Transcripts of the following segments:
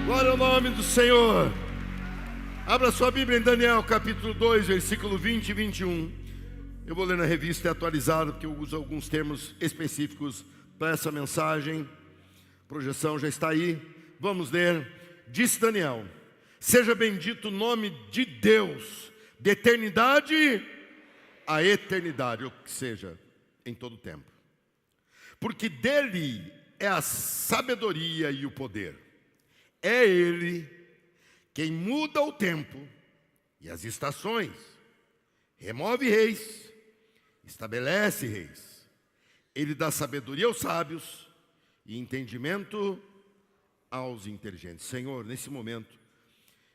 Glória ao nome do Senhor. Abra sua Bíblia em Daniel capítulo 2, versículo 20 e 21. Eu vou ler na revista atualizada, porque eu uso alguns termos específicos para essa mensagem. A projeção já está aí. Vamos ler. Disse Daniel: seja bendito o nome de Deus, de eternidade a eternidade, ou que seja, em todo o tempo. Porque dele é a sabedoria e o poder. É Ele quem muda o tempo e as estações, remove reis, estabelece reis. Ele dá sabedoria aos sábios e entendimento aos inteligentes. Senhor, nesse momento,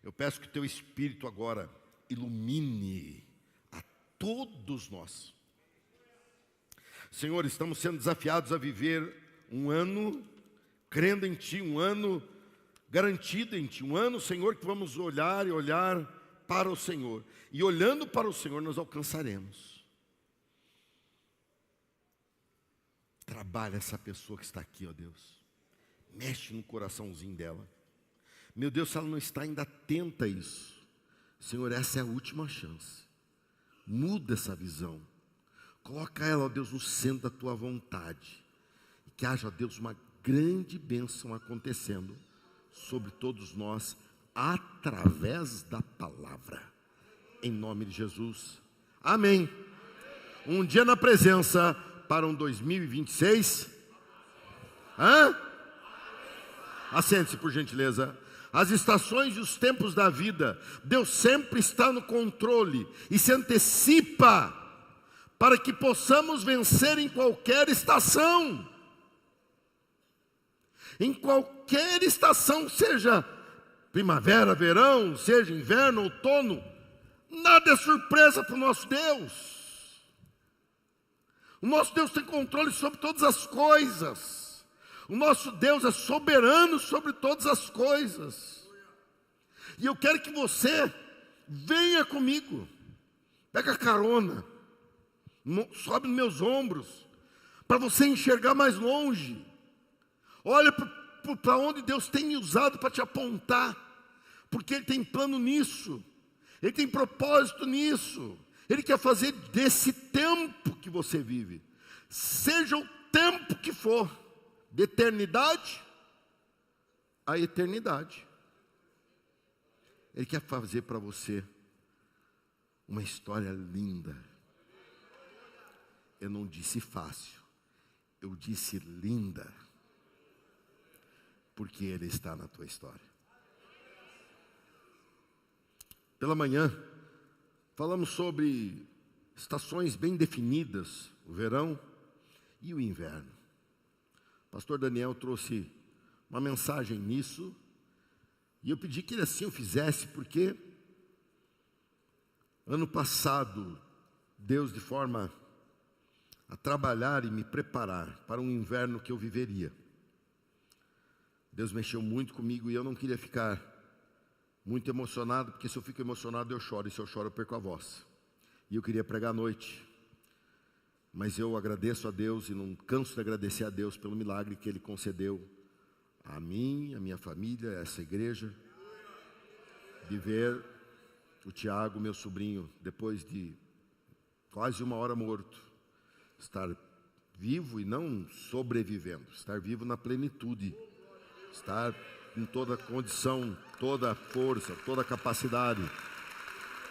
eu peço que o Teu Espírito agora ilumine a todos nós. Senhor, estamos sendo desafiados a viver um ano crendo em Ti, um ano garantido em Ti, um ano, Senhor, que vamos olhar e olhar para o Senhor. E olhando para o Senhor, nós alcançaremos. Trabalha essa pessoa que está aqui, ó Deus. Mexe no coraçãozinho dela. Meu Deus, se ela não está ainda atenta a isso, Senhor, essa é a última chance. Muda essa visão. Coloca ela, ó Deus, no centro da Tua vontade. E que haja, ó Deus, uma grande bênção acontecendo sobre todos nós, através da palavra, em nome de Jesus, amém. Um dia na presença para um 2026, Assente-se por gentileza. As estações e os tempos da vida, Deus sempre está no controle e se antecipa para que possamos vencer em qualquer estação. Em qualquer estação, seja primavera, verão, seja inverno, outono, nada é surpresa para o nosso Deus. O nosso Deus tem controle sobre todas as coisas. O nosso Deus é soberano sobre todas as coisas. E eu quero que você venha comigo, pega carona, sobe nos meus ombros, para você enxergar mais longe. Olha para onde Deus tem me usado para te apontar, porque Ele tem plano nisso, Ele tem propósito nisso. Ele quer fazer desse tempo que você vive, seja o tempo que for, de eternidade a eternidade, Ele quer fazer para você uma história linda. Eu não disse fácil, eu disse linda. Porque Ele está na tua história. Pela manhã, falamos sobre estações bem definidas, o verão e o inverno. O pastor Daniel trouxe uma mensagem nisso, e eu pedi que ele assim o fizesse, porque ano passado, Deus, de forma a trabalhar e me preparar para um inverno que eu viveria, Deus mexeu muito comigo e eu não queria ficar muito emocionado, porque se eu fico emocionado eu choro, e se eu choro eu perco a voz. E eu queria pregar à noite, mas eu agradeço a Deus e não canso de agradecer a Deus pelo milagre que Ele concedeu a mim, a minha família, a essa igreja, de ver o Tiago, meu sobrinho, depois de quase 1 hora morto, estar vivo e não sobrevivendo, estar vivo na plenitude. Estar em toda condição, toda força, toda capacidade.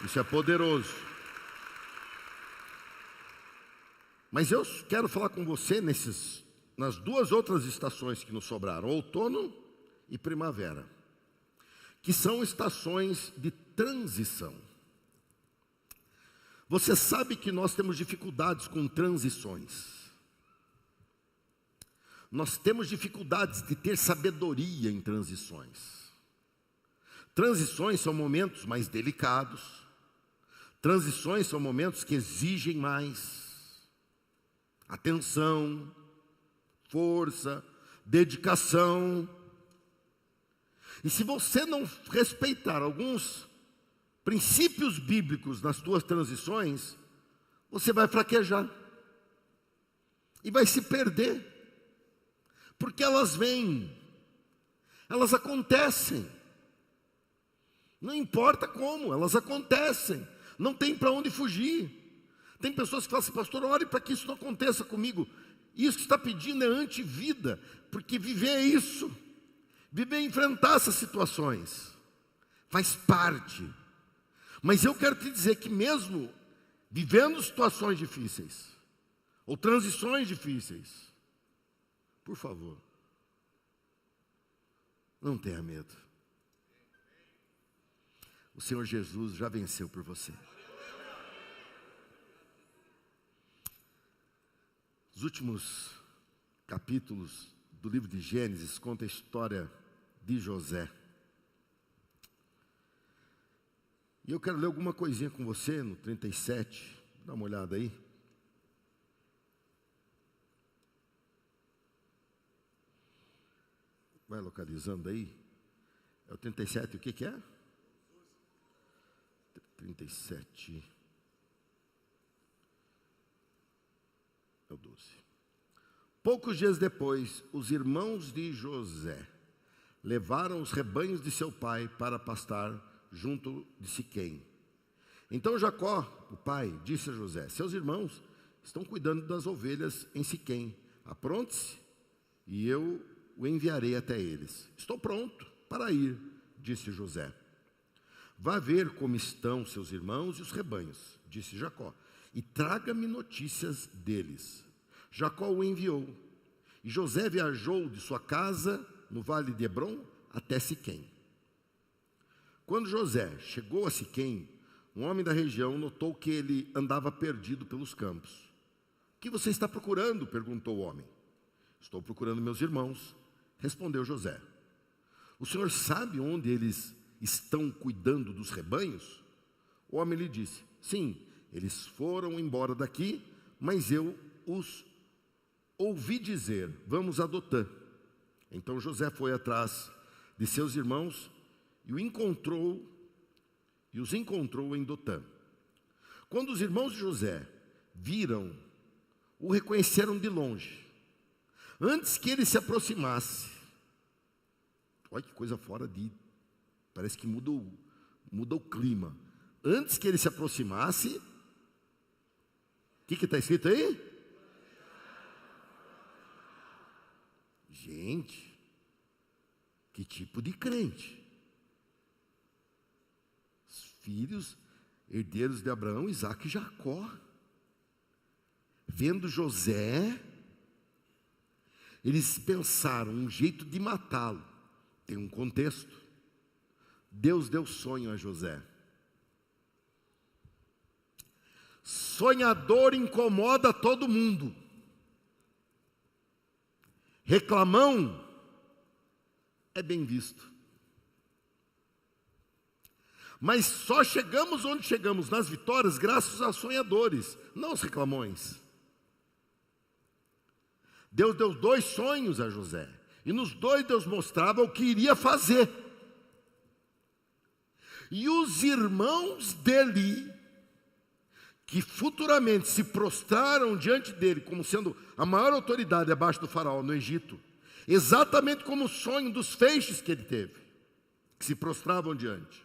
Isso é poderoso. Mas eu quero falar com você nas duas outras estações que nos sobraram, outono e primavera, que são estações de transição. Você sabe que nós temos dificuldades com transições. Nós temos dificuldades de ter sabedoria em transições. Transições são momentos mais delicados. Transições são momentos que exigem mais atenção, força, dedicação. E se você não respeitar alguns princípios bíblicos nas tuas transições, você vai fraquejar e vai se perder. Porque elas vêm Elas acontecem. Não importa como, elas acontecem. Não tem para onde fugir. Tem pessoas que falam assim: pastor, ore para que isso não aconteça comigo. Isso que está pedindo é antivida, porque viver é isso. Viver é enfrentar essas situações. Faz parte. Mas eu quero te dizer que mesmo vivendo situações difíceis, ou transições difíceis, por favor, não tenha medo. O Senhor Jesus já venceu por você. Os últimos capítulos do livro de Gênesis contam a história de José. E eu quero ler alguma coisinha com você no 37. Dá uma olhada aí. Vai localizando aí. É o 37, o que é? 37. É o 12. Poucos dias depois, os irmãos de José levaram os rebanhos de seu pai para pastar junto de Siquém. Então Jacó, o pai, disse a José: seus irmãos estão cuidando das ovelhas em Siquém. Apronte-se e eu o enviarei até eles. Estou pronto para ir, disse José. Vá ver como estão seus irmãos e os rebanhos, disse Jacó, e traga-me notícias deles. Jacó o enviou, e José viajou de sua casa no vale de Hebrom até Siquém. Quando José chegou a Siquém, um homem da região notou que ele andava perdido pelos campos. O que você está procurando? Perguntou o homem. Estou procurando meus irmãos, respondeu José. O senhor sabe onde eles estão cuidando dos rebanhos? O homem lhe disse: sim, eles foram embora daqui, mas eu os ouvi dizer: vamos a Dotã. Então José foi atrás de seus irmãos e os encontrou em Dotã. Quando os irmãos de José viram, o reconheceram de longe. Antes que ele se aproximasse, olha que coisa fora de... Parece que muda o clima. Antes que ele se aproximasse, o que está escrito aí? Gente, que tipo de crente? Os filhos, herdeiros de Abraão, Isaque e Jacó. Vendo José, eles pensaram um jeito de matá-lo. Tem um contexto. Deus deu sonho a José. Sonhador incomoda todo mundo. Reclamão é bem visto. Mas só chegamos onde chegamos nas vitórias graças aos sonhadores, não aos reclamões. Deus deu 2 sonhos a José, e nos 2 Deus mostrava o que iria fazer. E os irmãos dele, que futuramente se prostraram diante dele, como sendo a maior autoridade abaixo do faraó no Egito, exatamente como o sonho dos feixes que ele teve, que se prostravam diante.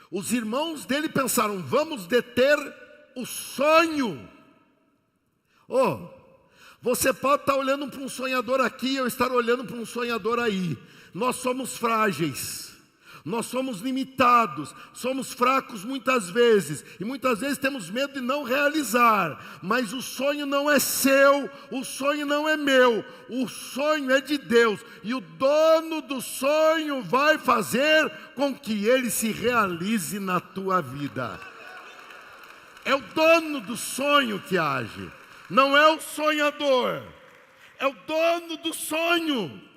Os irmãos dele pensaram: vamos deter o sonho. Você pode estar olhando para um sonhador aqui, ou estar olhando para um sonhador aí. Nós somos frágeis, nós somos limitados, somos fracos muitas vezes, e muitas vezes temos medo de não realizar. Mas o sonho não é seu, o sonho não é meu, o sonho é de Deus, e o dono do sonho vai fazer com que ele se realize na tua vida. É o dono do sonho que age, não é o sonhador, é o dono do sonho.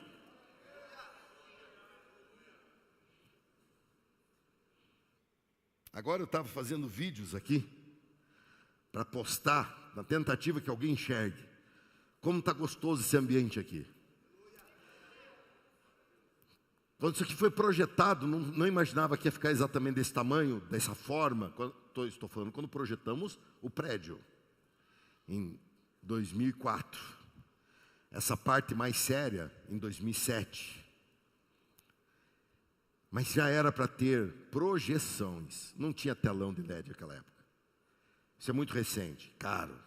Agora eu estava fazendo vídeos aqui para postar, na tentativa que alguém enxergue como está gostoso esse ambiente aqui. Quando isso aqui foi projetado, não imaginava que ia ficar exatamente desse tamanho, dessa forma. Estou falando quando projetamos o prédio, em 2004. essa parte mais séria em 2007. Mas já era para ter projeções. Não tinha telão de LED naquela época. Isso é muito recente, caro.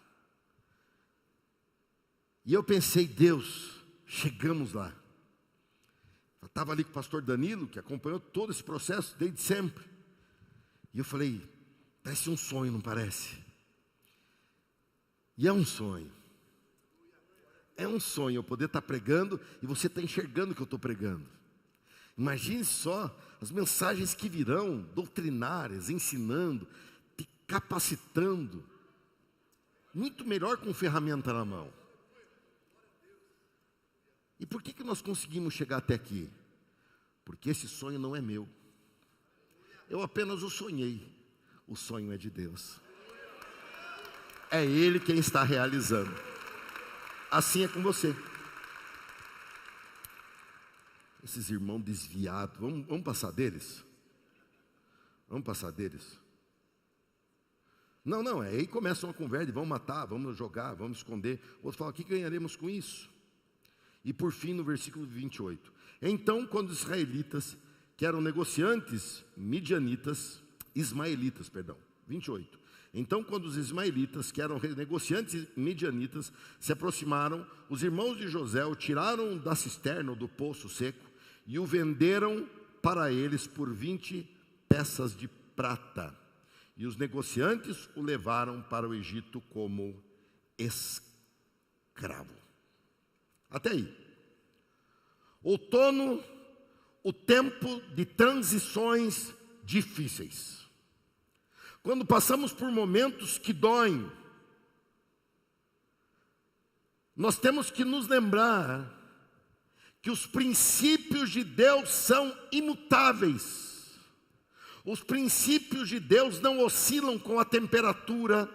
E eu pensei, Deus, chegamos lá. Eu estava ali com o pastor Danilo, que acompanhou todo esse processo desde sempre. E eu falei, parece um sonho, não parece? E é um sonho. É um sonho eu poder estar pregando e você está enxergando o que eu estou pregando. Imagine só as mensagens que virão, doutrinárias, ensinando, te capacitando. Muito melhor com ferramenta na mão. E por que nós conseguimos chegar até aqui? Porque esse sonho não é meu. Eu apenas o sonhei. O sonho é de Deus. É Ele quem está realizando. Assim é com você. Esses irmãos desviados, vamos passar deles? Vamos passar deles? Não, aí começa uma conversa, vamos matar, vamos jogar, vamos esconder. O outro fala, o que ganharemos com isso? E por fim, no versículo 28. Então, quando os israelitas, que eram negociantes ismaelitas, 28. Então, quando os ismaelitas, que eram negociantes midianitas, se aproximaram, os irmãos de José o tiraram da cisterna ou do poço seco e o venderam para eles por 20 peças de prata. E os negociantes o levaram para o Egito como escravo. Até aí. Outono, o tempo de transições difíceis. Quando passamos por momentos que doem, nós temos que nos lembrar que os princípios de Deus são imutáveis. Os princípios de Deus não oscilam com a temperatura.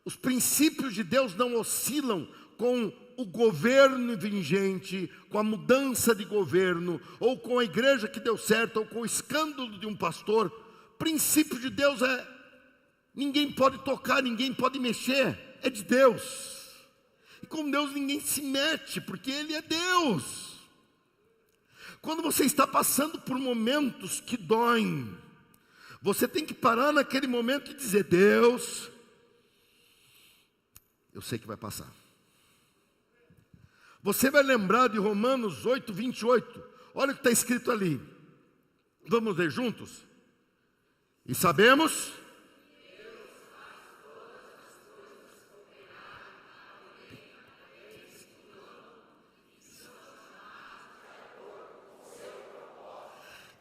Os princípios de Deus não oscilam com o governo vigente, com a mudança de governo, ou com a igreja que deu certo, ou com o escândalo de um pastor. O princípio de Deus é, ninguém pode tocar, ninguém pode mexer, é de Deus. E com Deus ninguém se mete, porque Ele é Deus. Quando você está passando por momentos que doem, você tem que parar naquele momento e dizer, Deus, eu sei que vai passar. Você vai lembrar de Romanos 8, 28. Olha o que está escrito ali. Vamos ler juntos? E sabemos...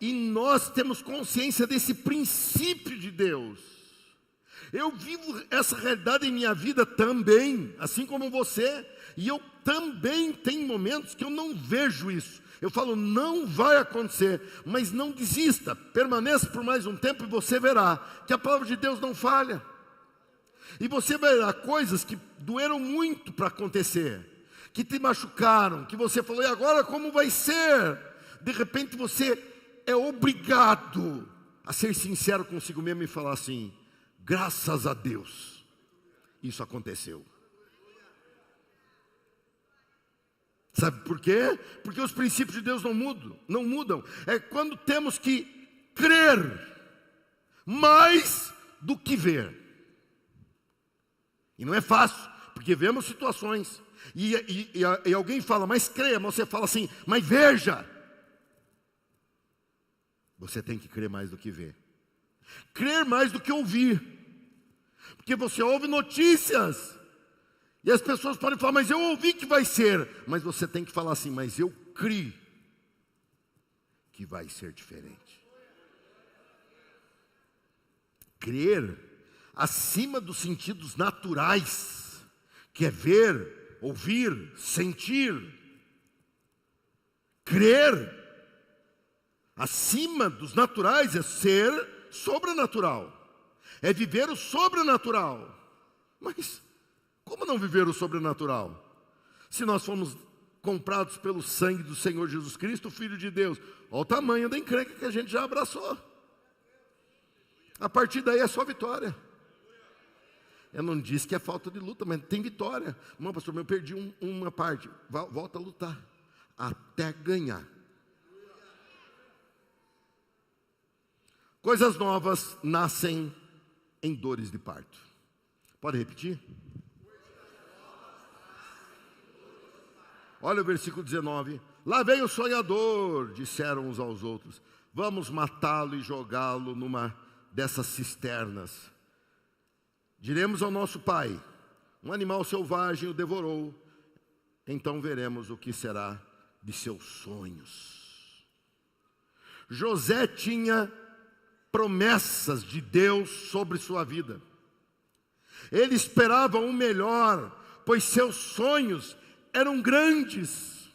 E nós temos consciência desse princípio de Deus. Eu vivo essa realidade em minha vida também, assim como você. E eu também tenho momentos que eu não vejo isso. Eu falo, não vai acontecer. Mas não desista, permaneça por mais um tempo e você verá que a palavra de Deus não falha. E você verá coisas que doeram muito para acontecer, que te machucaram, que você falou, e agora como vai ser? De repente você é obrigado a ser sincero consigo mesmo e falar assim, graças a Deus, isso aconteceu. Sabe por quê? Porque os princípios de Deus não mudam. É quando temos que crer mais do que ver. E não é fácil, porque vemos situações. E alguém fala, mas creia, mas você fala assim, mas veja. Você tem que crer mais do que ver. Crer mais do que ouvir. Porque você ouve notícias. E as pessoas podem falar, mas eu ouvi que vai ser. Mas você tem que falar assim, mas eu creio que vai ser diferente. Crer acima dos sentidos naturais, que é ver, ouvir, sentir. Crer acima dos naturais é ser sobrenatural. É viver o sobrenatural. Mas como não viver o sobrenatural? Se nós fomos comprados pelo sangue do Senhor Jesus Cristo, o Filho de Deus. Olha o tamanho da encrenca que a gente já abraçou. A partir daí é só vitória. Eu não disse que é falta de luta, mas tem vitória. Não, pastor, eu perdi uma parte. Volta a lutar, até ganhar. Coisas novas nascem em dores de parto. Pode repetir? Olha o versículo 19. Lá vem o sonhador, disseram uns aos outros. Vamos matá-lo e jogá-lo numa dessas cisternas. Diremos ao nosso pai: um animal selvagem o devorou. Então veremos o que será de seus sonhos. José tinha promessas de Deus sobre sua vida. Ele esperava o melhor, pois seus sonhos eram grandes.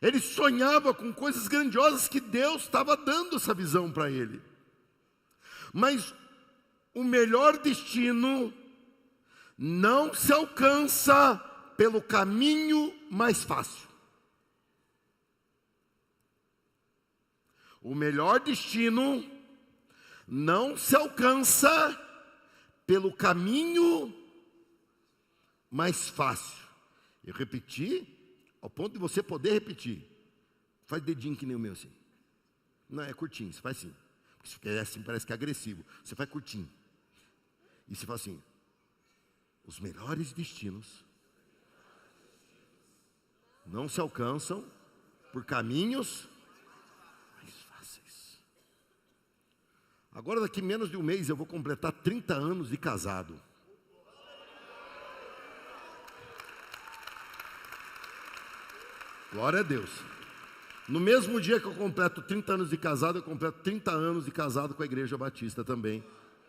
Ele sonhava com coisas grandiosas que Deus estava dando essa visão para ele. Mas o melhor destino não se alcança pelo caminho mais fácil. O melhor destino não se alcança pelo caminho mais fácil. Eu repeti, ao ponto de você poder repetir. Faz dedinho que nem o meu assim. Não, é curtinho, você faz assim. Porque se fizer assim parece que é agressivo. Você faz curtinho. E você fala assim: os melhores destinos não se alcançam por caminhos mais fáceis. Agora daqui menos de um mês eu vou completar 30 anos de casado. Glória a Deus. No mesmo dia que eu completo 30 anos de casado, eu completo 30 anos de casado com a Igreja Batista também.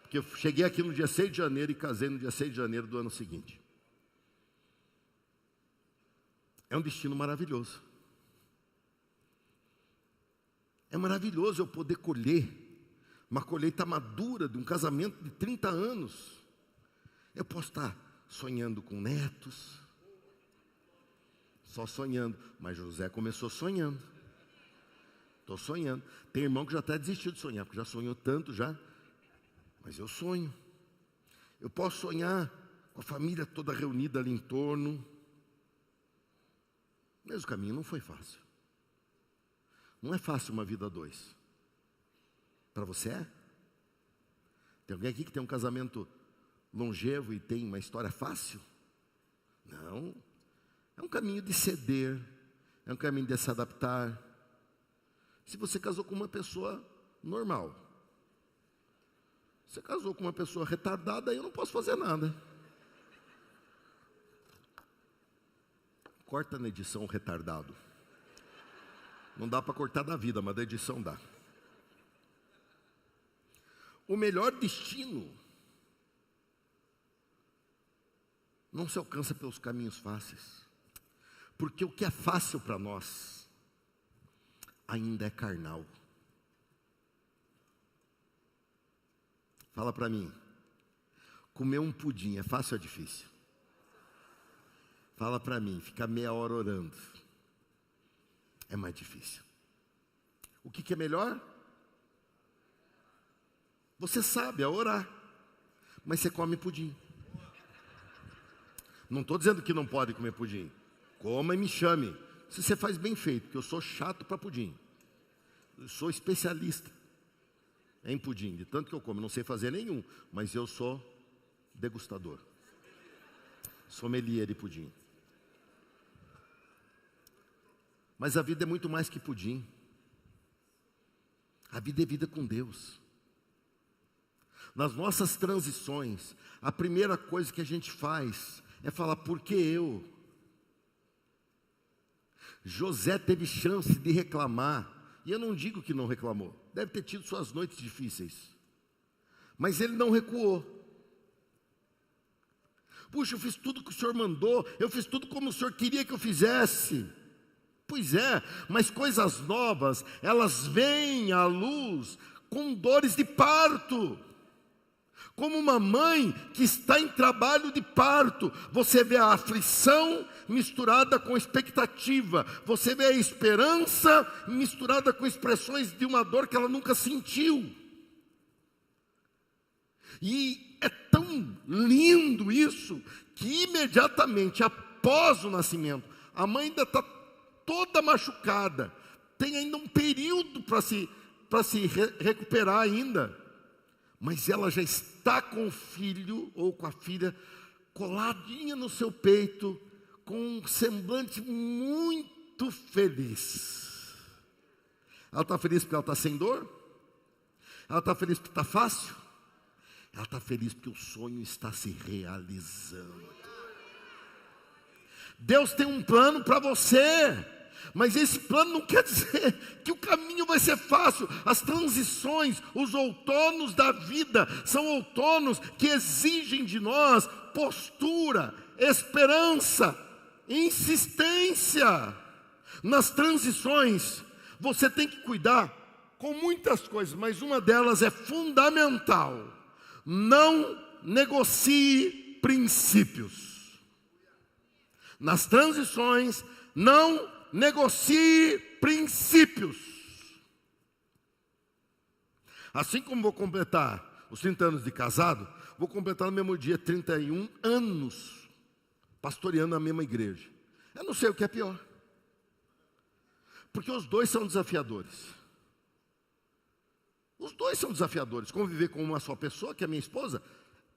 Porque eu cheguei aqui no dia 6 de janeiro e casei no dia 6 de janeiro do ano seguinte. É um destino maravilhoso. É maravilhoso eu poder colher uma colheita madura de um casamento de 30 anos. Eu posso estar sonhando com netos, só sonhando, mas José começou sonhando. Estou sonhando. Tem irmão que já até desistiu de sonhar, porque já sonhou tanto já. Mas eu sonho. Eu posso sonhar com a família toda reunida ali em torno. Mas o caminho não foi fácil. Não é fácil uma vida a dois. Para você é? Tem alguém aqui que tem um casamento longevo e tem uma história fácil? Não. É um caminho de ceder. É um caminho de se adaptar. Se você casou com uma pessoa normal, você casou com uma pessoa retardada, aí eu não posso fazer nada. Corta na edição o retardado. Não dá para cortar da vida, mas da edição dá. O melhor destino não se alcança pelos caminhos fáceis. Porque o que é fácil para nós ainda é carnal. Fala para mim, comer um pudim é fácil ou é difícil? Fala para mim, ficar meia hora orando é mais difícil. O que é melhor? Você sabe, é orar, mas você come pudim. Não estou dizendo que não pode comer pudim. Coma e me chame, se você faz bem feito, porque eu sou chato para pudim. Eu sou especialista em pudim, de tanto que eu como, não sei fazer nenhum, mas eu sou degustador, sommelier de pudim. Mas a vida é muito mais que pudim. A vida é vida com Deus. Nas nossas transições, a primeira coisa que a gente faz é falar: por que eu? José teve chance de reclamar, e eu não digo que não reclamou, deve ter tido suas noites difíceis, mas ele não recuou. Puxa, eu fiz tudo que o Senhor mandou, eu fiz tudo como o Senhor queria que eu fizesse. Pois é, mas coisas novas, elas vêm à luz com dores de parto. Como uma mãe que está em trabalho de parto, você vê a aflição misturada com expectativa, você vê a esperança misturada com expressões de uma dor que ela nunca sentiu. E é tão lindo isso, que imediatamente após o nascimento, a mãe ainda está toda machucada, tem ainda um período para se recuperar ainda, mas ela já está com o filho ou com a filha coladinha no seu peito, com um semblante muito feliz. Ela está feliz porque ela está sem dor? Ela está feliz porque está fácil? Ela está feliz porque o sonho está se realizando. Deus tem um plano para você, mas esse plano não quer dizer que o caminho vai ser fácil. As transições, os outonos da vida, são outonos que exigem de nós postura, esperança, insistência. Nas transições, você tem que cuidar com muitas coisas, mas uma delas é fundamental: não negocie princípios. Nas transições, não negocie princípios. Assim como vou completar os 30 anos de casado, vou completar no mesmo dia 31 anos pastoreando a mesma igreja. Eu não sei o que é pior, porque os dois são desafiadores. Os dois são desafiadores. Conviver com uma só pessoa, que é a minha esposa,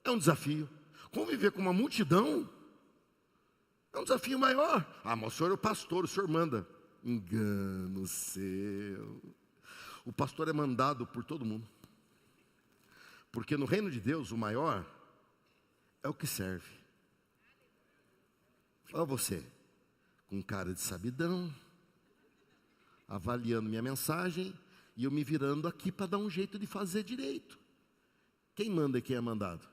é um desafio. Conviver com uma multidão é um desafio maior. Ah, mas o senhor é o pastor, o senhor manda. Engano seu. O pastor é mandado por todo mundo. Porque no reino de Deus, o maior é o que serve. Olha você, com cara de sabidão, avaliando minha mensagem, e eu me virando aqui para dar um jeito de fazer direito. Quem manda e quem é mandado?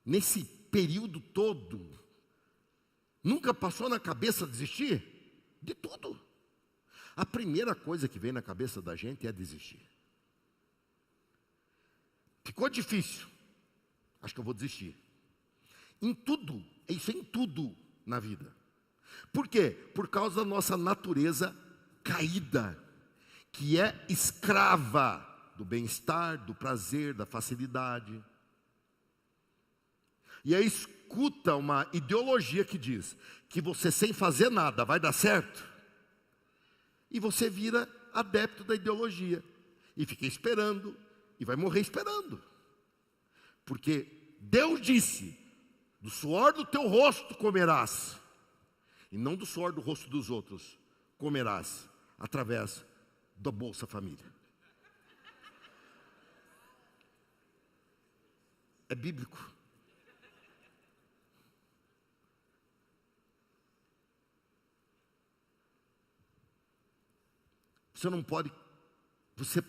Nesse período todo, nunca passou na cabeça desistir? De tudo. A primeira coisa que vem na cabeça da gente é desistir. Ficou difícil, acho que eu vou desistir. Em tudo, isso é em tudo na vida. Por quê? Por causa da nossa natureza caída, que é escrava do bem-estar, do prazer, da facilidade. E aí escuta uma ideologia que diz que você sem fazer nada vai dar certo, e você vira adepto da ideologia, e fica esperando, e vai morrer esperando. Porque Deus disse: do suor do teu rosto comerás, e não do suor do rosto dos outros comerás, através da Bolsa Família. É bíblico. Você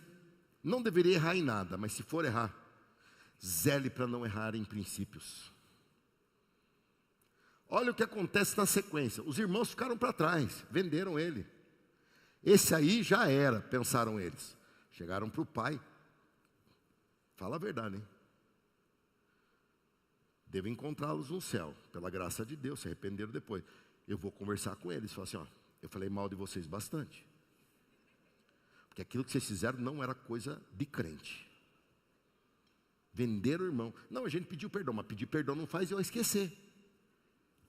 não deveria errar em nada, mas se for errar, zele para não errar em princípios. Olha o que acontece na sequência. Os irmãos ficaram para trás, venderam ele. Esse aí já era, pensaram eles. Chegaram para o pai. Fala a verdade, hein? Devo encontrá-los no céu, pela graça de Deus, se arrependeram depois. Eu vou conversar com eles, falar assim, ó, eu falei mal de vocês bastante. Porque aquilo que vocês fizeram não era coisa de crente. Venderam o irmão. Não, a gente pediu perdão, mas pedir perdão não faz eu esquecer.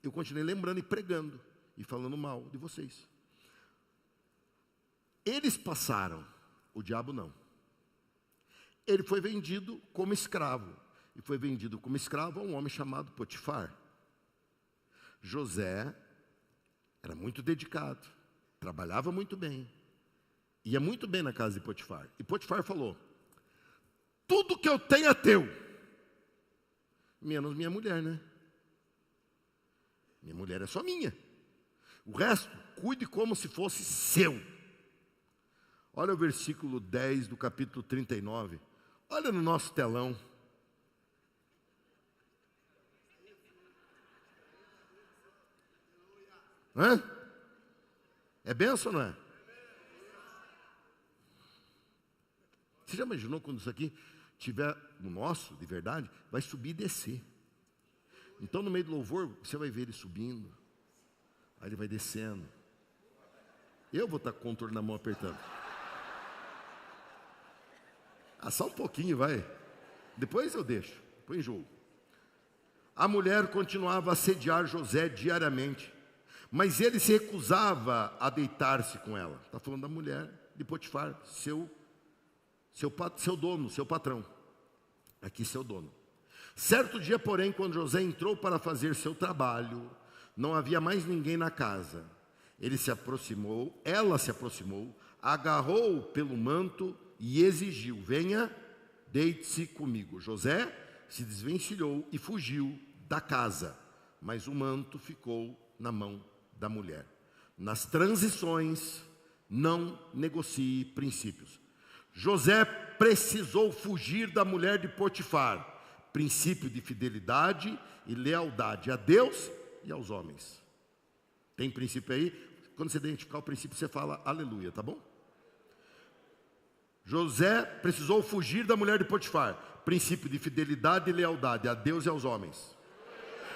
Eu continuei lembrando e pregando, e falando mal de vocês. Eles passaram, o diabo não. Ele foi vendido como escravo. E foi vendido como escravo a um homem chamado Potifar. José era muito dedicado, trabalhava muito bem, ia muito bem na casa de Potifar. E Potifar falou: tudo que eu tenho é teu, menos minha mulher, né? Minha mulher é só minha. O resto, cuide como se fosse seu. Olha o versículo 10 do capítulo 39. Olha no nosso telão. Hã? É benção ou não é? Você já imaginou quando isso aqui tiver o nosso, de verdade, vai subir e descer. Então no meio do louvor, você vai ver ele subindo, aí ele vai descendo. Eu vou estar com o controle na mão apertando. Só um pouquinho, vai. Depois eu deixo, põe em jogo. A mulher continuava a assediar José diariamente, mas ele se recusava a deitar-se com ela. Está falando da mulher de Potifar, seu dono, seu patrão. Aqui seu dono. Certo dia, porém, quando José entrou para fazer seu trabalho, não havia mais ninguém na casa. Ela se aproximou, agarrou-o pelo manto e exigiu: venha, deite-se comigo. José se desvencilhou e fugiu da casa, mas o manto ficou na mão da mulher. Nas transições, não negocie princípios. José precisou fugir da mulher de Potifar. Princípio de fidelidade e lealdade a Deus e aos homens. Tem princípio aí? Quando você identificar o princípio, você fala aleluia, tá bom? José precisou fugir da mulher de Potifar. Princípio de fidelidade e lealdade a Deus e aos homens.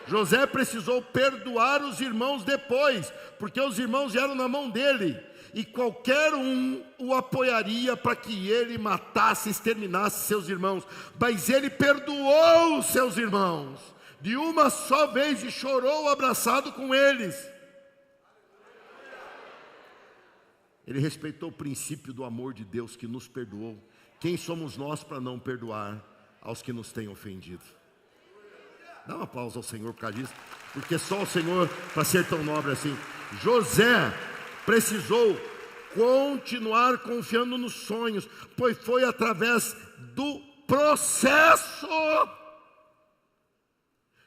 José precisou perdoar os irmãos depois, porque os irmãos vieram na mão dele, e qualquer um o apoiaria para que ele matasse e exterminasse seus irmãos. Mas ele perdoou os seus irmãos de uma só vez e chorou abraçado com eles. Ele respeitou o princípio do amor de Deus que nos perdoou. Quem somos nós para não perdoar aos que nos têm ofendido? Dá uma pausa ao Senhor por causa disso, porque só o Senhor para ser tão nobre assim. José precisou continuar confiando nos sonhos, pois foi através do processo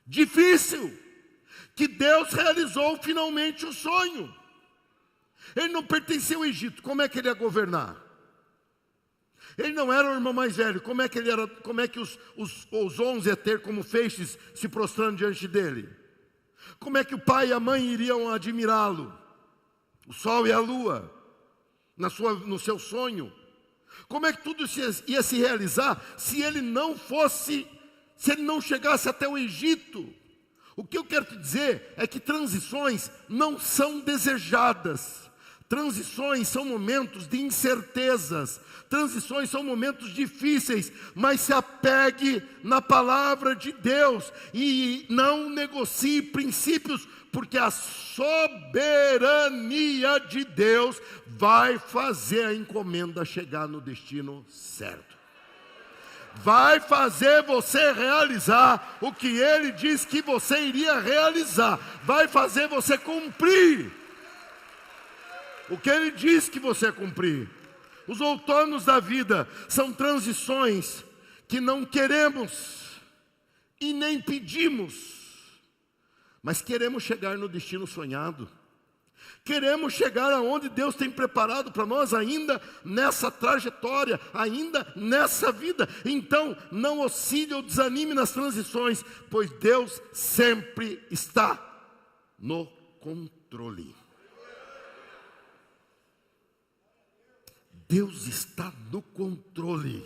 difícil que Deus realizou finalmente o sonho. Ele não pertencia ao Egito, como é que ele ia governar? Ele não era o irmão mais velho, como é que os 11 ia ter como feixes se prostrando diante dele? Como é que o pai e a mãe iriam admirá-lo? O sol e a lua, no seu sonho. Como é que tudo ia se realizar se ele não chegasse até o Egito? O que eu quero te dizer é que transições não são desejadas. Transições são momentos de incertezas, transições são momentos difíceis, mas se apegue na palavra de Deus e não negocie princípios, porque a soberania de Deus vai fazer a encomenda chegar no destino certo. Vai fazer você realizar o que Ele disse que você iria realizar, vai fazer você cumprir o que Ele disse que você ia cumprir. Os outonos da vida são transições que não queremos e nem pedimos, mas queremos chegar no destino sonhado. Queremos chegar aonde Deus tem preparado para nós ainda nessa trajetória, ainda nessa vida. Então, não oscile ou desanime nas transições, pois Deus sempre está no controle. Deus está no controle.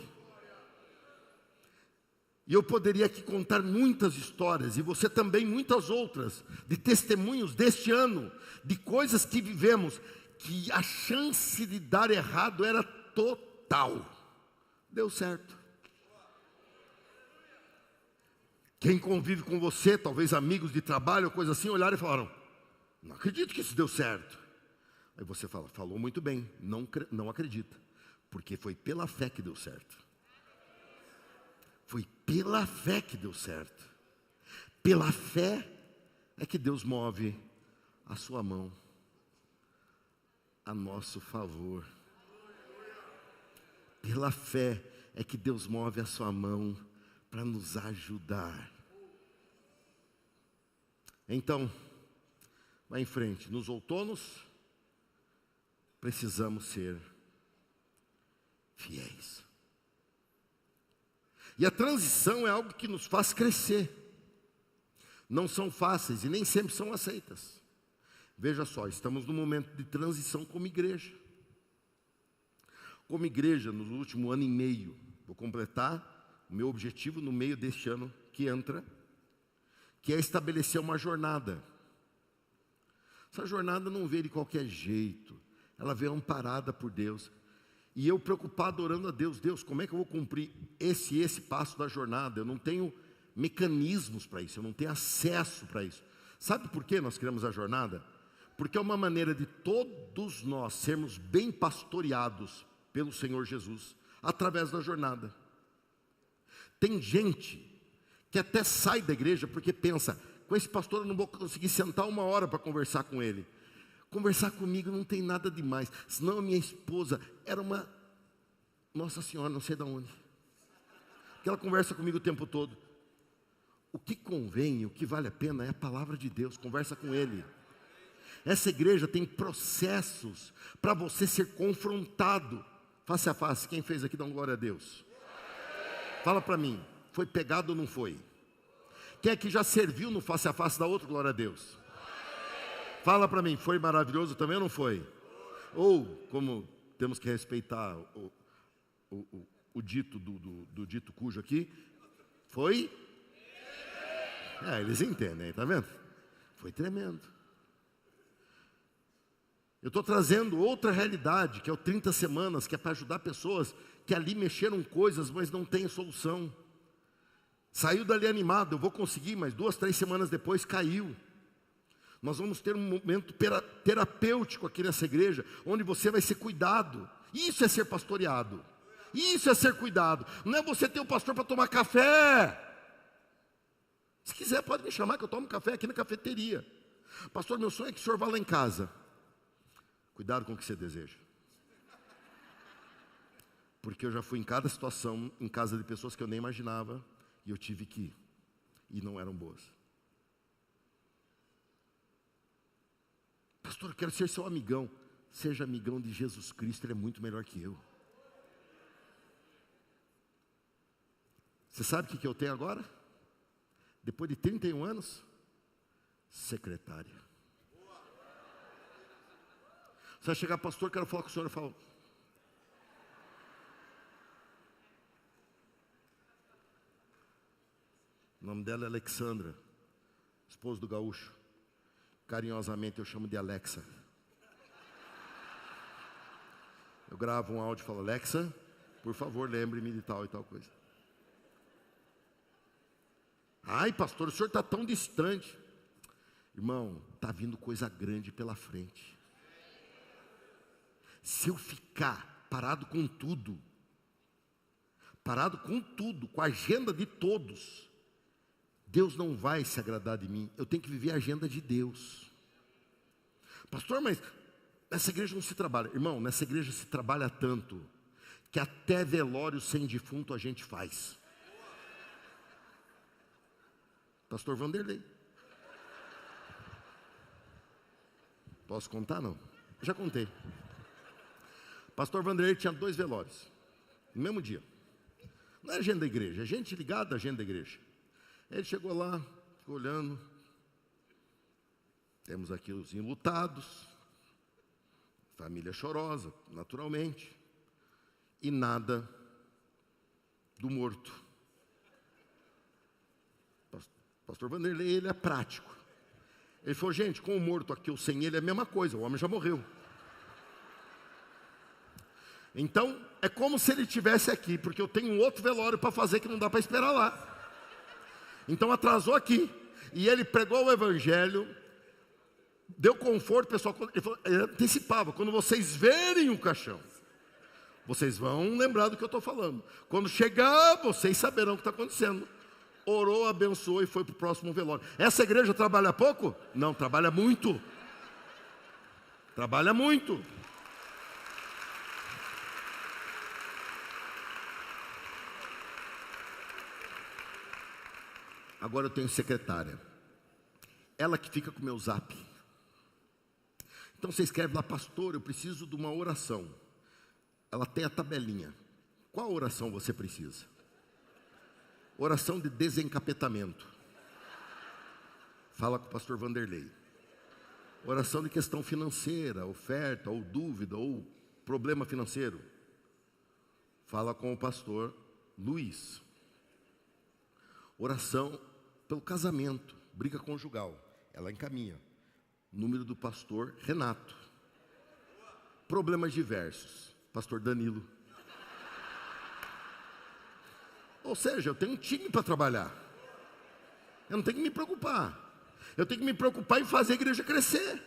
E eu poderia aqui contar muitas histórias, e você também muitas outras, de testemunhos deste ano, de coisas que vivemos, que a chance de dar errado era total. Deu certo. Quem convive com você, talvez amigos de trabalho ou coisa assim, olharam e falaram: não acredito que isso deu certo. Aí você fala: falou muito bem, não acredita, porque foi pela fé que deu certo. Foi pela fé que deu certo. Pela fé é que Deus move a sua mão a nosso favor. Pela fé é que Deus move a sua mão para nos ajudar. Então, vai em frente. Nos outonos, precisamos ser fiéis. E a transição é algo que nos faz crescer. Não são fáceis e nem sempre são aceitas. Veja só, estamos num momento de transição como igreja. Como igreja, no último ano e meio, vou completar o meu objetivo no meio deste ano que entra, que é estabelecer uma jornada. Essa jornada não veio de qualquer jeito. ela veio amparada por Deus. E eu preocupado orando a Deus, Deus, como é que eu vou cumprir esse passo da jornada? Eu não tenho mecanismos para isso, eu não tenho acesso para isso. Sabe por que nós criamos a jornada? Porque é uma maneira de todos nós sermos bem pastoreados pelo Senhor Jesus, através da jornada. Tem gente que até sai da igreja porque pensa, com esse pastor eu não vou conseguir sentar 1 hora para conversar com ele. Conversar comigo não tem nada demais. Senão a minha esposa era uma Nossa Senhora, não sei de onde. Porque ela conversa comigo o tempo todo. O que convém, o que vale a pena é a palavra de Deus. Conversa com Ele. Essa igreja tem processos para você ser confrontado face a face. Quem fez aqui dá uma glória a Deus. Fala para mim, foi pegado ou não foi? Quem é que já serviu no face a face da outra, glória a Deus? Fala para mim, foi maravilhoso também ou não foi? Ou, como temos que respeitar o dito do dito cujo aqui, foi? Eles entendem, tá vendo? Foi tremendo. Eu estou trazendo outra realidade, que é o 30 semanas, que é para ajudar pessoas que ali mexeram coisas, mas não tem solução. Saiu dali animado, eu vou conseguir, mas 2, 3 semanas depois caiu. Nós vamos ter um momento terapêutico aqui nessa igreja, onde você vai ser cuidado. Isso é ser pastoreado. Isso é ser cuidado. Não é você ter o pastor para tomar café. Se quiser pode me chamar que eu tomo café aqui na cafeteria. Pastor, meu sonho é que o senhor vá lá em casa. Cuidado com o que você deseja. Porque eu já fui em cada situação, em casa de pessoas que eu nem imaginava, e eu tive que ir. E não eram boas. Pastor, eu quero ser seu amigão. Seja amigão de Jesus Cristo, Ele é muito melhor que eu. Você sabe o que eu tenho agora? Depois de 31 anos, secretária. Você vai chegar, pastor, quero falar com o senhor. Eu falo, o nome dela é Alexandra, esposa do gaúcho. Carinhosamente eu chamo de Alexa. Eu gravo um áudio e falo, Alexa, por favor, lembre-me de tal e tal coisa. Ai, pastor, o senhor está tão distante. Irmão, está vindo coisa grande pela frente. Se eu ficar parado com tudo, com a agenda de todos, Deus não vai se agradar de mim. Eu tenho que viver a agenda de Deus. Pastor, mas nessa igreja não se trabalha. Irmão, nessa igreja se trabalha tanto, que até velório sem defunto a gente faz. Pastor Vanderlei. Posso contar, não? Já contei. Pastor Vanderlei tinha 2 velórios, no mesmo dia. Não é agenda da igreja, é gente ligada à agenda da igreja. Ele chegou lá, ficou olhando. Temos aqui os enlutados, família chorosa, naturalmente, e nada do morto. Pastor Vanderlei, ele é prático. Ele falou, gente, com o morto aqui ou sem ele é a mesma coisa, o homem já morreu. Então, é como se ele estivesse aqui, porque eu tenho um outro velório para fazer que não dá para esperar lá. Então atrasou aqui, e ele pregou o evangelho, deu conforto, pessoal, ele antecipava, quando vocês verem o caixão, vocês vão lembrar do que eu estou falando. Quando chegar, vocês saberão o que está acontecendo. Orou, abençoou e foi para o próximo velório. Essa igreja trabalha pouco? Não, trabalha muito. Trabalha muito. Agora eu tenho secretária. Ela que fica com o meu zap. Então você escreve lá, pastor, eu preciso de uma oração. Ela tem a tabelinha. Qual oração você precisa? Oração de desencapetamento. Fala com o pastor Vanderlei. Oração de questão financeira, oferta, ou dúvida, ou problema financeiro. Fala com o pastor Luiz. Oração pelo casamento, briga conjugal. Ela encaminha. Número do pastor Renato. problemas diversos. Pastor Danilo. Ou seja, eu tenho um time para trabalhar. Eu não tenho que me preocupar. Eu tenho que me preocupar em fazer a igreja crescer.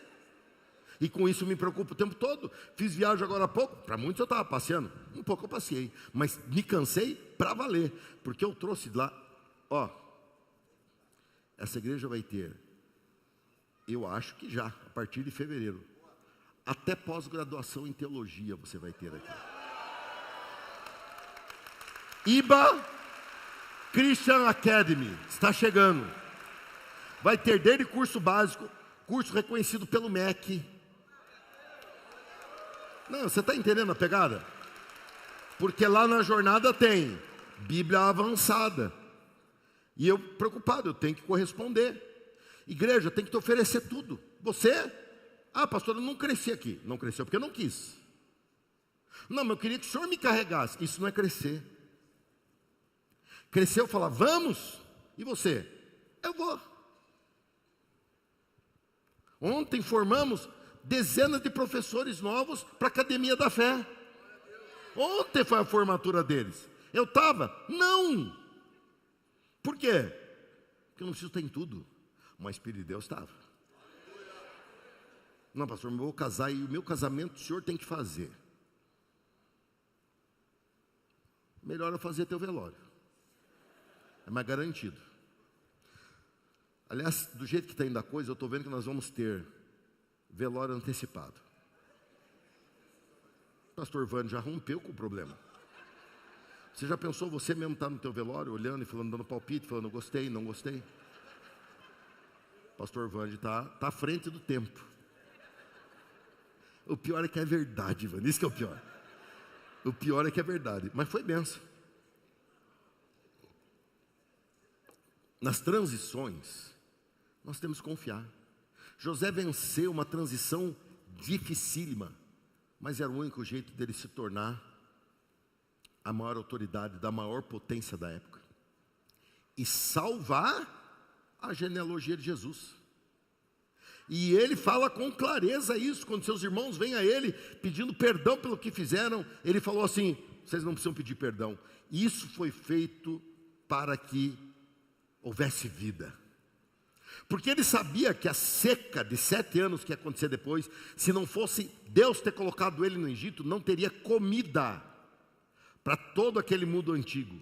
E com isso me preocupo o tempo todo. Fiz viagem agora há pouco. Para muitos eu estava passeando. Um pouco eu passei. Mas me cansei para valer. Porque eu trouxe lá. Ó. Essa igreja vai ter. Eu acho que já. A partir de fevereiro. Até pós-graduação em teologia você vai ter aqui. IBA Christian Academy. Está chegando. Vai ter desde curso básico. Curso reconhecido pelo MEC. Não, você está entendendo a pegada? Porque lá na jornada tem Bíblia avançada. E eu preocupado, eu tenho que corresponder. Igreja tem que te oferecer tudo. Você? Ah, pastor, eu não cresci aqui. Não cresceu porque eu não quis. Não, mas eu queria que o senhor me carregasse. Isso não é crescer. Crescer eu falar, vamos. E você? Eu vou. Ontem formamos dezenas de professores novos para a Academia da Fé. Ontem foi a formatura deles. Eu estava? Não. Por quê? Porque eu não preciso estar em tudo. Mas o Espírito de Deus estava. Não, pastor, eu vou casar e o meu casamento o senhor tem que fazer. Melhor eu fazer teu velório. É mais garantido. Aliás, do jeito que está indo a coisa, eu estou vendo que nós vamos ter velório antecipado. O pastor Vânio já rompeu com o problema. Você já pensou, você mesmo está no teu velório, olhando e falando, dando palpite, falando, gostei, não gostei? O pastor Vânio está à frente do tempo. O pior é que é verdade, Vânio, isso que é o pior. O pior é que é verdade, mas foi benção. Nas transições, nós temos que confiar. José venceu uma transição dificílima, mas era o único jeito dele se tornar a maior autoridade, da maior potência da época. E salvar a genealogia de Jesus. E ele fala com clareza isso, quando seus irmãos vêm a ele pedindo perdão pelo que fizeram. Ele falou assim, vocês não precisam pedir perdão. Isso foi feito para que houvesse vida. Porque ele sabia que a seca de 7 anos que ia acontecer depois, se não fosse Deus ter colocado ele no Egito, não teria comida para todo aquele mundo antigo.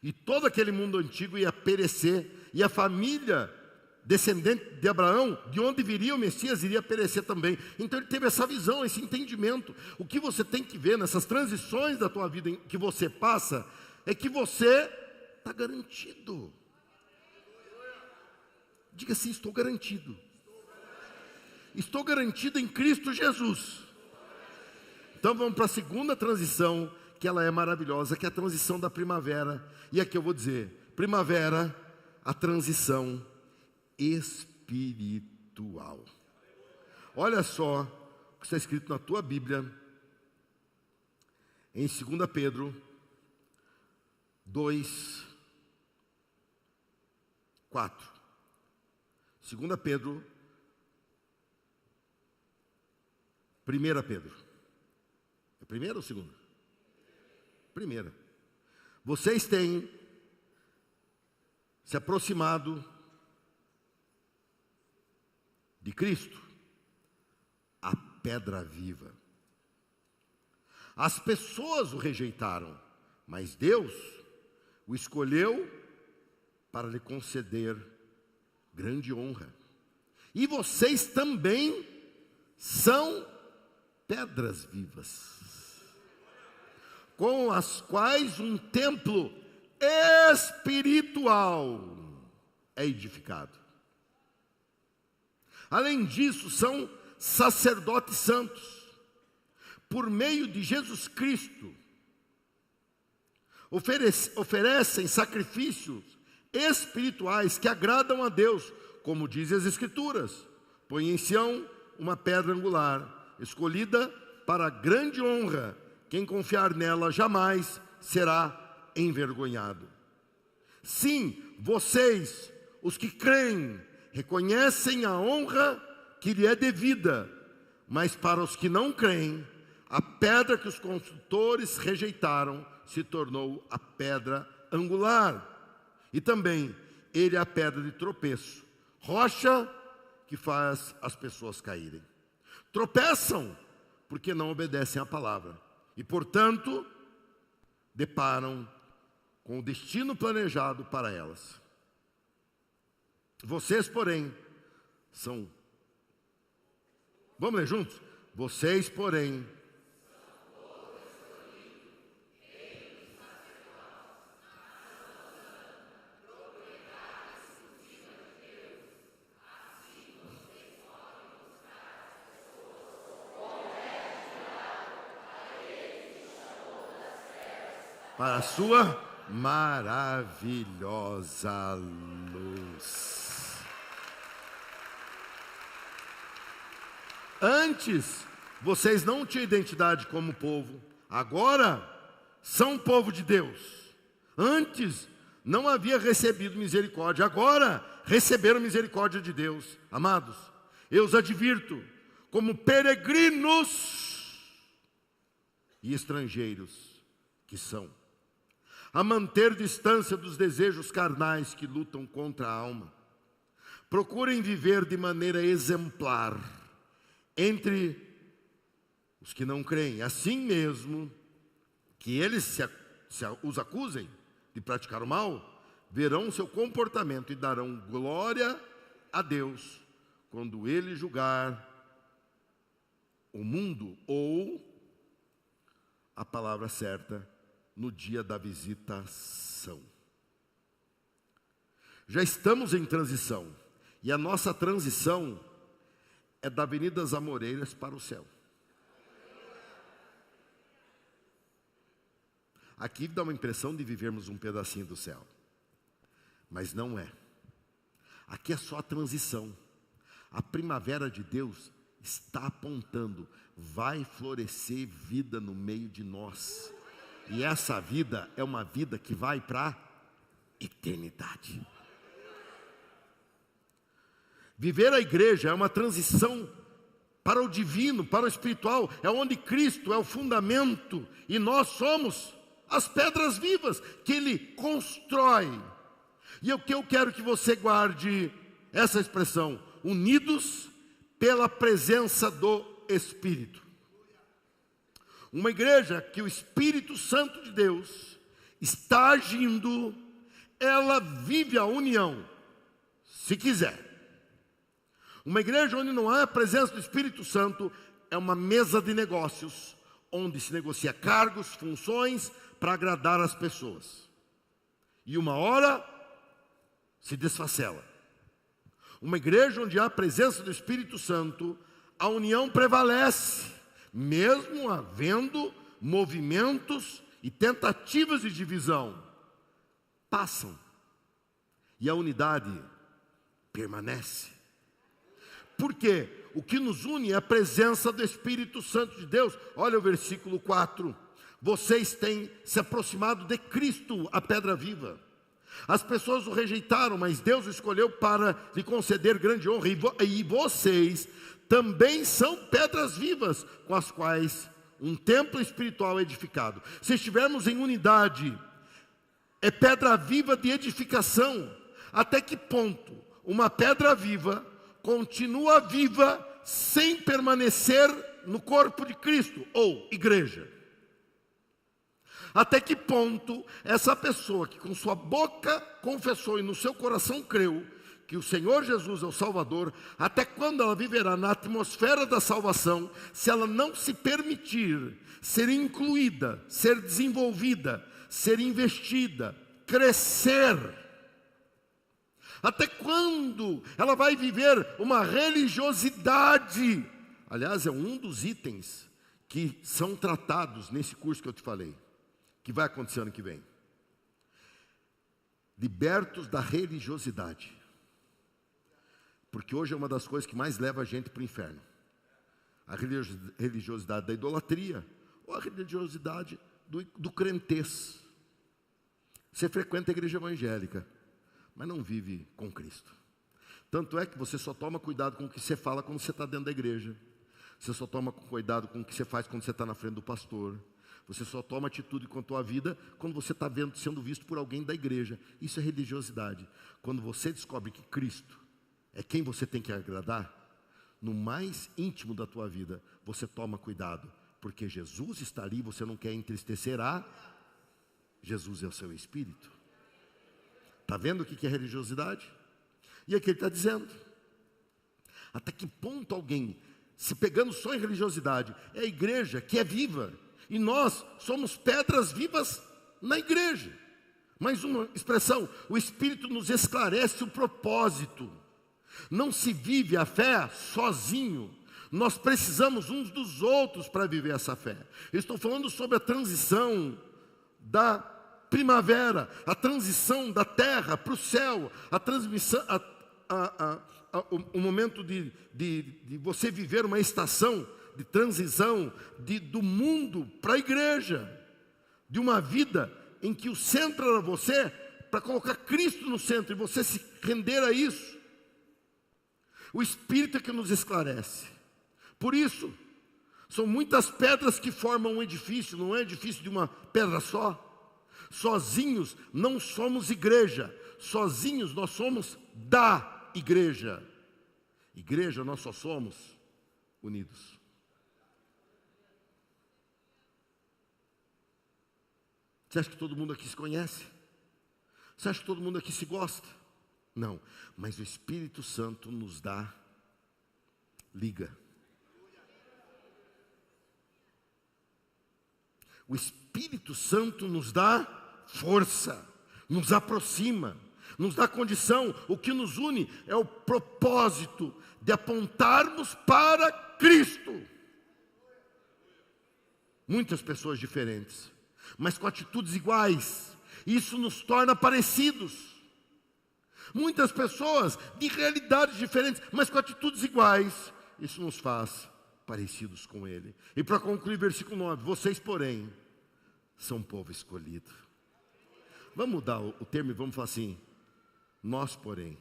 E todo aquele mundo antigo ia perecer, e a família descendente de Abraão, de onde viria o Messias, iria perecer também. Então ele teve essa visão, esse entendimento. O que você tem que ver nessas transições da tua vida que você passa, é que você está garantido. Diga assim, estou garantido. Estou garantido em Cristo Jesus. Então vamos para a segunda transição, que ela é maravilhosa, que é a transição da primavera. E aqui eu vou dizer, primavera, a transição espiritual. Olha só o que está escrito na tua Bíblia, em 2 Pedro 2, 4. 2 Pedro, 1 Pedro. É primeira ou segunda? Primeira. Vocês têm se aproximado de Cristo, a pedra viva. As pessoas o rejeitaram, mas Deus o escolheu para lhe conceder grande honra. E vocês também são pedras vivas, com as quais um templo espiritual é edificado. Além disso, são sacerdotes santos, por meio de Jesus Cristo, oferecem sacrifícios espirituais que agradam a Deus, como dizem as Escrituras. Põe em Sião uma pedra angular, escolhida para grande honra. Quem confiar nela jamais será envergonhado. Sim, vocês, os que creem, reconhecem a honra que lhe é devida, Mas para os que não creem, a pedra que os construtores rejeitaram se tornou a pedra angular. E também ele é a pedra de tropeço, rocha que faz as pessoas caírem. Tropeçam porque não obedecem à palavra e, portanto, deparam com o destino planejado para elas. Vocês, porém, são... Vamos ler juntos? Vocês, porém, para a sua maravilhosa luz. Antes, vocês não tinham identidade como povo, agora são povo de Deus. Antes, não havia recebido misericórdia, agora receberam misericórdia de Deus. Amados, eu os advirto, como peregrinos e estrangeiros que são, a manter distância dos desejos carnais que lutam contra a alma. Procurem viver de maneira exemplar entre os que não creem, assim mesmo que eles os acusem de praticar o mal, verão seu comportamento e darão glória a Deus quando Ele julgar o mundo, ou a palavra certa, no dia da visitação. Já estamos em transição, e a nossa transição é da Avenida das Amoreiras para o céu. Aqui dá uma impressão de vivermos um pedacinho do céu, mas não é. Aqui é só a transição. A primavera de Deus está apontando, vai florescer vida no meio de nós. E essa vida é uma vida que vai para a eternidade. Viver a igreja é uma transição para o divino, para o espiritual. É onde Cristo é o fundamento e nós somos as pedras vivas que Ele constrói. E o que eu quero que você guarde essa expressão: unidos pela presença do Espírito. Uma igreja que o Espírito Santo de Deus está agindo, ela vive a união, se quiser. Uma igreja onde não há a presença do Espírito Santo é uma mesa de negócios, onde se negocia cargos, funções, para agradar as pessoas. E uma hora se desfacela. Uma igreja onde há a presença do Espírito Santo, a união prevalece, mesmo havendo movimentos e tentativas de divisão, passam e a unidade permanece. Porque o que nos une é a presença do Espírito Santo de Deus. Olha o versículo 4. Vocês têm se aproximado de Cristo, a pedra viva. As pessoas o rejeitaram, mas Deus o escolheu para lhe conceder grande honra. E vocês também são pedras vivas, com as quais um templo espiritual é edificado. Se estivermos em unidade, é pedra viva de edificação. Até que ponto uma pedra viva continua viva sem permanecer no corpo de Cristo, ou igreja? Até que ponto essa pessoa que com sua boca confessou e no seu coração creu que o Senhor Jesus é o Salvador, até quando ela viverá na atmosfera da salvação, se ela não se permitir ser incluída, ser desenvolvida, ser investida, crescer? Até quando ela vai viver uma religiosidade? Aliás, é um dos itens que são tratados nesse curso que eu te falei, que vai acontecer ano que vem. Libertos da religiosidade. Porque hoje é uma das coisas que mais leva a gente para o inferno. A religiosidade da idolatria, ou a religiosidade do crentez. Você frequenta a igreja evangélica, mas não vive com Cristo. Tanto é que você só toma cuidado com o que você fala quando você está dentro da igreja. Você só toma cuidado com o que você faz quando você está na frente do pastor. Você só toma atitude com a tua vida quando você está sendo visto por alguém da igreja. Isso é religiosidade. Quando você descobre que Cristo é quem você tem que agradar, no mais íntimo da tua vida, você toma cuidado, porque Jesus está ali, você não quer entristecer Jesus é o seu Espírito. Está vendo o que é religiosidade? E aqui ele está dizendo, até que ponto alguém, se pegando só em religiosidade, é a igreja que é viva, e nós somos pedras vivas na igreja. Mais uma expressão, o Espírito nos esclarece o propósito. Não se vive a fé sozinho, nós precisamos uns dos outros para viver essa fé. Eu estou falando sobre a transição da primavera, a transição da terra para o céu, a transmissão, o momento de você viver uma estação de transição do mundo para a igreja, de uma vida em que o centro era você, para colocar Cristo no centro e você se render a isso. O Espírito é que nos esclarece. Por isso, são muitas pedras que formam um edifício, não é edifício de uma pedra só. Sozinhos não somos igreja, sozinhos nós somos da igreja. Igreja nós só somos unidos. Você acha que todo mundo aqui se conhece? Você acha que todo mundo aqui se gosta? Não, mas o Espírito Santo nos dá liga. O Espírito Santo nos dá força, nos aproxima, nos dá condição. O que nos une é o propósito de apontarmos para Cristo. Muitas pessoas diferentes, mas com atitudes iguais. Isso nos torna parecidos. Muitas pessoas de realidades diferentes, mas com atitudes iguais. Isso nos faz parecidos com Ele. E para concluir, versículo 9: vocês, porém, são povo escolhido. Vamos mudar o termo e vamos falar assim: nós, porém,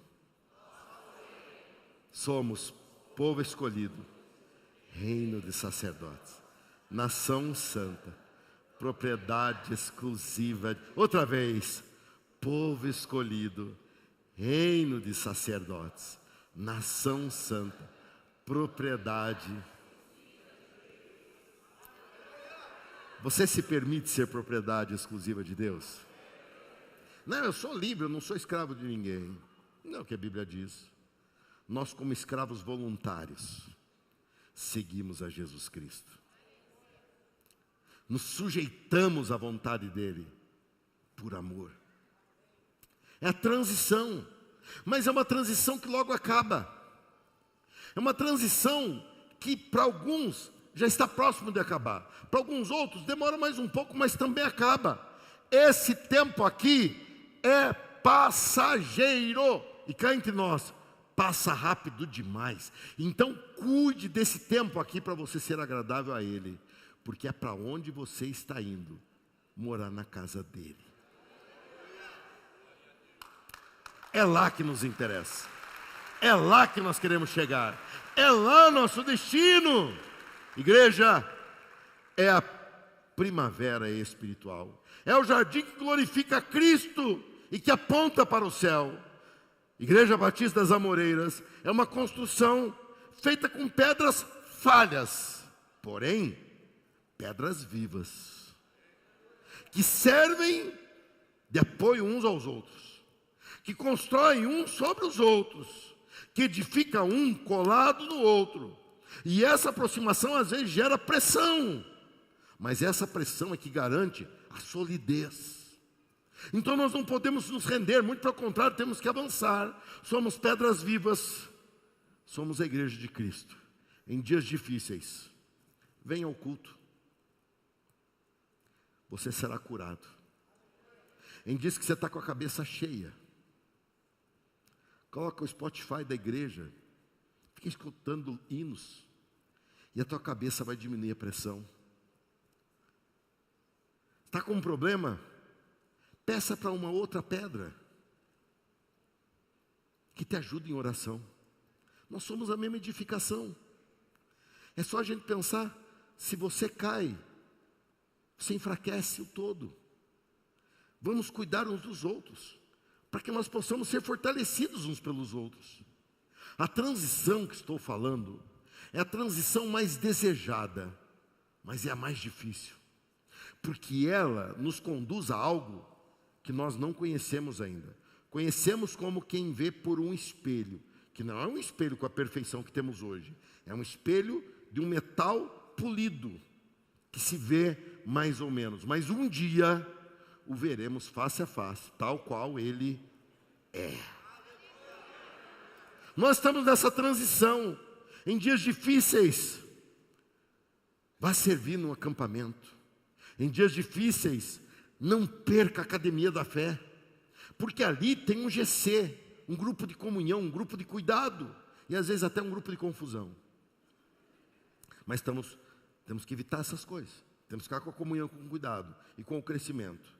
somos povo escolhido, reino de sacerdotes, nação santa, propriedade exclusiva. Outra vez, povo escolhido, reino de sacerdotes, nação santa, propriedade. Você se permite ser propriedade exclusiva de Deus? Não, eu sou livre, eu não sou escravo de ninguém. Não é o que a Bíblia diz. Nós, como escravos voluntários, seguimos a Jesus Cristo. Nos sujeitamos à vontade dEle, por amor. É a transição, mas é uma transição que logo acaba. É uma transição que para alguns já está próximo de acabar. Para alguns outros demora mais um pouco, mas também acaba. Esse tempo aqui é passageiro. E cá entre nós, passa rápido demais. Então cuide desse tempo aqui para você ser agradável a Ele. Porque é para onde você está indo, morar na casa dEle. É lá que nos interessa. É lá que nós queremos chegar. É lá nosso destino. Igreja, é a primavera espiritual. É o jardim que glorifica Cristo e que aponta para o céu. Igreja Batista das Amoreiras é uma construção feita com pedras falhas, porém, pedras vivas, que servem de apoio uns aos outros, que constroem uns sobre os outros, que edifica um colado no outro. E essa aproximação às vezes gera pressão, mas essa pressão é que garante a solidez. Então nós não podemos nos render, muito pelo contrário, temos que avançar. Somos pedras vivas, somos a igreja de Cristo. Em dias difíceis, venha ao culto, você será curado. Em dias que você está com a cabeça cheia, coloca o Spotify da igreja, fica escutando hinos, e a tua cabeça vai diminuir a pressão. Está com um problema? Peça para uma outra pedra que te ajude em oração. Nós somos a mesma edificação. É só a gente pensar, se você cai, você enfraquece o todo. Vamos cuidar uns dos outros, para que nós possamos ser fortalecidos uns pelos outros. A transição que estou falando é a transição mais desejada, mas é a mais difícil, porque ela nos conduz a algo que nós não conhecemos ainda. Conhecemos como quem vê por um espelho, que não é um espelho com a perfeição que temos hoje, é um espelho de um metal polido, que se vê mais ou menos, mas um dia o veremos face a face, tal qual ele é. Nós estamos nessa transição, em dias difíceis. Vá servir no acampamento. Em dias difíceis, não perca a academia da fé, porque ali tem um GC, um grupo de comunhão, um grupo de cuidado, e às vezes até um grupo de confusão. Mas temos que evitar essas coisas. Temos que ficar com a comunhão, com o cuidado e com o crescimento.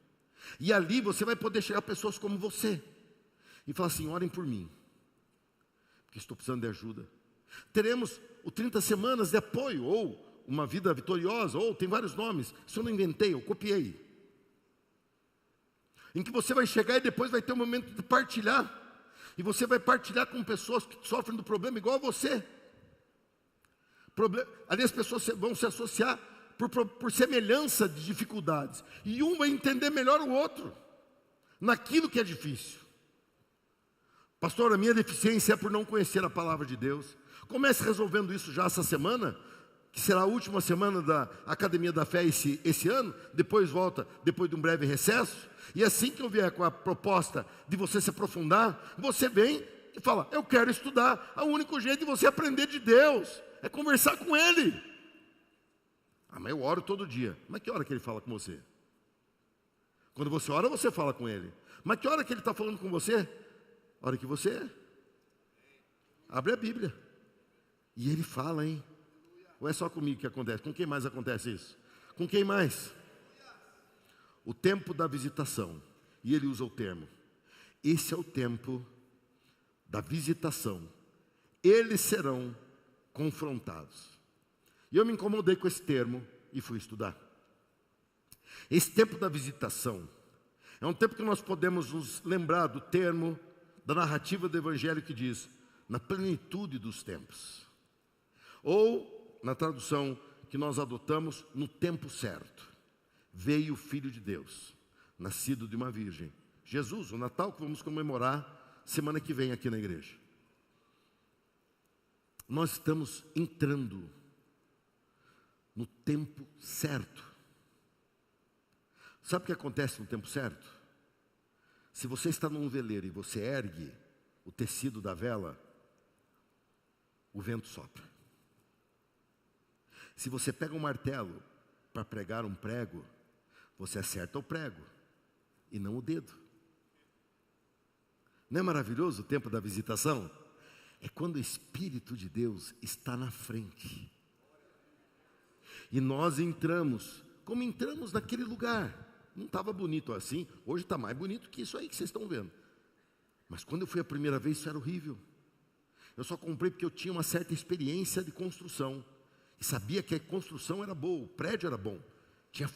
E ali você vai poder chegar a pessoas como você e falar assim: orem por mim, porque estou precisando de ajuda. Teremos o 30 semanas de apoio, ou uma vida vitoriosa, ou tem vários nomes. Isso eu não inventei, eu copiei. Em que você vai chegar e depois vai ter um momento de partilhar. E você vai partilhar com pessoas que sofrem do problema igual a você. Ali as pessoas vão se associar por semelhança de dificuldades. E um vai entender melhor o outro, naquilo que é difícil. Pastor, a minha deficiência é por não conhecer a palavra de Deus. Comece resolvendo isso já essa semana, que será a última semana da Academia da Fé esse ano. Depois volta, depois de um breve recesso. E assim que eu vier com a proposta de você se aprofundar, você vem e fala: eu quero estudar. O único jeito de você aprender de Deus é conversar com Ele. Ah, mas eu oro todo dia. Mas que hora que Ele fala com você? Quando você ora, você fala com Ele. Mas que hora que Ele está falando com você? A hora que você abre a Bíblia e Ele fala, hein? Ou é só comigo que acontece? Com quem mais acontece isso? Com quem mais? O tempo da visitação. E ele usa o termo: esse é o tempo da visitação. Eles serão confrontados. E eu me incomodei com esse termo e fui estudar. Esse tempo da visitação é um tempo que nós podemos nos lembrar do termo, da narrativa do Evangelho que diz: na plenitude dos tempos. Ou, na tradução que nós adotamos, no tempo certo. Veio o Filho de Deus, nascido de uma virgem. Jesus, o Natal que vamos comemorar semana que vem aqui na igreja. Nós estamos entrando no tempo certo. Sabe o que acontece no tempo certo? Se você está num veleiro e você ergue o tecido da vela, o vento sopra. Se você pega um martelo para pregar um prego, você acerta o prego e não o dedo. Não é maravilhoso o tempo da visitação? É quando o Espírito de Deus está na frente. E nós entramos, como entramos naquele lugar. Não estava bonito assim, hoje está mais bonito que isso aí que vocês estão vendo. Mas quando eu fui a primeira vez, isso era horrível. Eu só comprei porque eu tinha uma certa experiência de construção. E sabia que a construção era boa, o prédio era bom. Tinha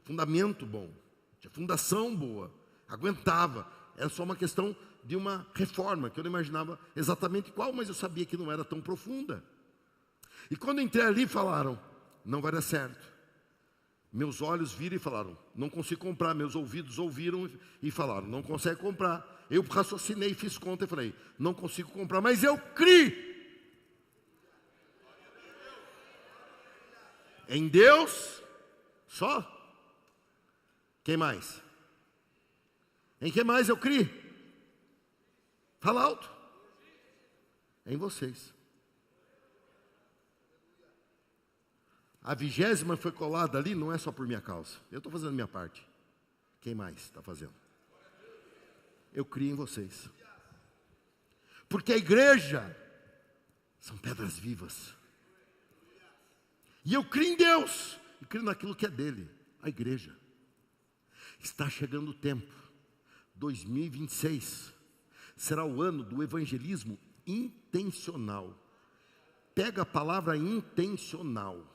fundamento bom, tinha fundação boa, aguentava. Era só uma questão de uma reforma, que eu não imaginava exatamente qual, mas eu sabia que não era tão profunda. E quando entrei ali, falaram: não vai dar certo. Meus olhos viram e falaram: não consigo comprar. Meus ouvidos ouviram e falaram: não consegue comprar. Eu raciocinei, fiz conta e falei: não consigo comprar, mas eu criei em Deus só. Quem mais? Em quem mais eu criei? Fala alto. Em vocês. A 20ª foi colada ali, não é só por minha causa. Eu estou fazendo a minha parte. Quem mais está fazendo? Eu criei em vocês. Porque a igreja são pedras vivas. E eu creio em Deus, e creio naquilo que é dele, a igreja. Está chegando o tempo, 2026, será o ano do evangelismo intencional. pega a palavra intencional.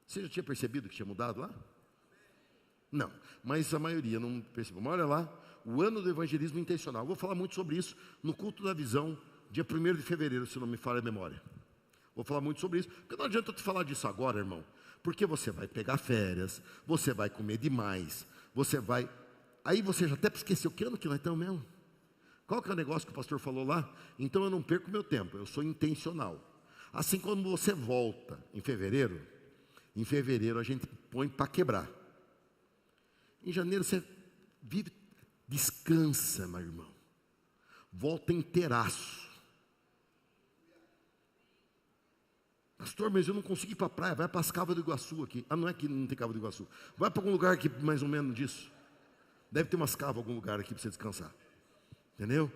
Você já tinha percebido que tinha mudado lá? Não, mas a maioria não percebeu. Mas olha lá, o ano do evangelismo intencional. Eu vou falar muito sobre isso no culto da visão, dia 1º de fevereiro, se não me falha a memória. Vou falar muito sobre isso, porque não adianta eu te falar disso agora, irmão. Porque você vai pegar férias, você vai comer demais, você vai... Aí você já até esqueceu, que ano que nós estamos mesmo? Qual que é o negócio que o pastor falou lá? Então eu não perco meu tempo, eu sou intencional. Assim, quando você volta em fevereiro a gente põe para quebrar. Em janeiro você vive, descansa, meu irmão. Volta inteiraço. Pastor, mas eu não consigo ir para a praia. Vai para as Cavas do Iguaçu aqui. Ah, não é que não tem Cava do Iguaçu. Vai para algum lugar aqui mais ou menos disso. Deve ter umas cavas em algum lugar aqui para você descansar. Entendeu?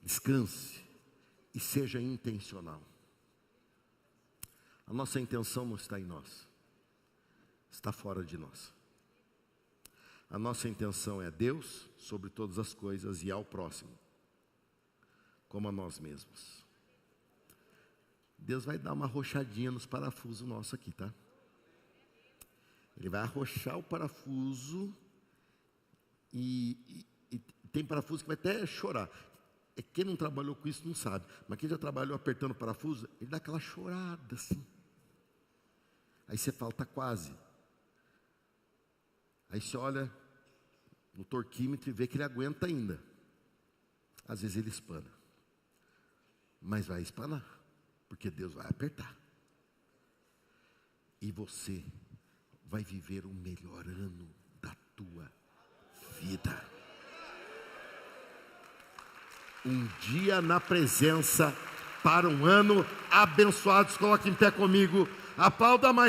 Descanse e seja intencional. A nossa intenção não está em nós. Está fora de nós. A nossa intenção é Deus sobre todas as coisas e ao próximo, como a nós mesmos. Deus vai dar uma arrochadinha nos parafusos nossos aqui, tá? Ele vai arrochar o parafuso e tem parafuso que vai até chorar. Quem não trabalhou com isso não sabe, mas quem já trabalhou apertando o parafuso, ele dá aquela chorada assim. Aí você fala, está quase. Aí você olha no torquímetro e vê que ele aguenta ainda. Às vezes ele espana, mas vai espanar, porque Deus vai apertar. E você vai viver o melhor ano da tua vida. Um dia na presença para um ano abençoado. Coloque em pé comigo. Aplauda mais.